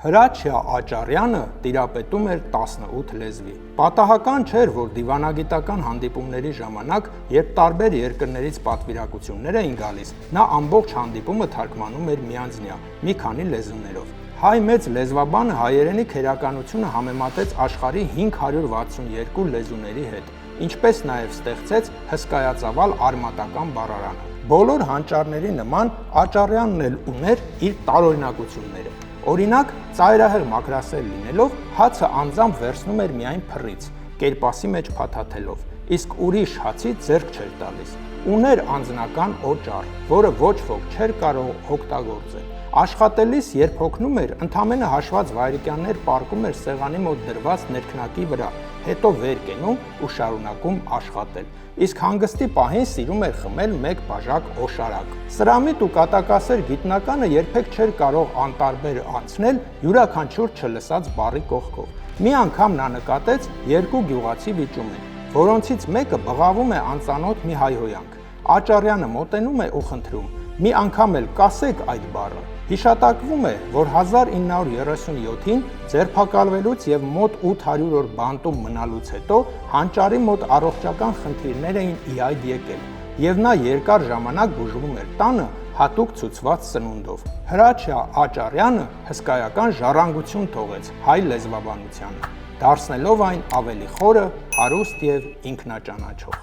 Հրաչյա Աճարյանը տիրապետում էր 18 լեզվի։ Պատահական չէր, որ դիվանագիտական հանդիպումների ժամանակ, երբ տարբեր երկրներից պատվիրակություններ էին գալիս, նա ամբողջ հանդիպումը թարգմանում էր միանձնյա, մի քանի լեզուներով։ Հայ մեծ լեզվաբանը հայերենի քերականությունը համեմատեց աշխարհի 562 լեզուների հետ, ինչպես նաև ստեղծեց հսկայածավալ արմատական բառարանը։ Բոլոր հանճարների նման Աճարյանն էլ ուներ իր տարօրինակությունները։ Օրինակ, ծայրահեղ մաքրասեր լինելով, հացը անձամբ վերցնում էր միայն փռից, կերպասի մեջ փաթաթելով, իսկ ուրիշ հացի ձեռք չէր տալիս։ Ուներ անձնական օճառ, որը ոչ ոք չէր կարող օգտագործել։ Աշխատելիս, երբ հոգնում էր, ընդամենը հաշված վայրկյաններ պառկում էր սեղանի մոտ դրված ներքնակի վրա, հետո վեր կենում ու շարունակում աշխատել։ Իսկ հանգստի պահին սիրում էր խմել մեկ բաժակ օշարակ։ Սրամիտ ու կատակասեր գիտնականը երբեք չէր կարող անտարբեր անցնել յուրաքանչյուր չլսած բառի կողքով։ Մի անգամ նա նկատեց երկու գյուղացի վիճում են, որոնցից մեկը բղավում է անծանոթ մի հայհոյանք։ Աճարյանը մոտենում է ու խնդրում. «Մի անգամ էլ կասեք այդ բառը»։ Հիշատակվում է, որ 1937-ին ձերբակալվելուց եւ մոտ 800 օր բանտում մնալուց հետո հանճարի մոտ առողջական խնդիրներ էին ի հայտ եկել, եւ նա երկար ժամանակ բուժվում էր տանը հատուկ ցուցված սնունդով։ Հրաչյա Աճարյանը հսկայական ժառանգություն թողեց հայ լեզվաբանությանը, դարձնելով այն ավելի խորը, հարուստ եւ ինքնաճանաչող։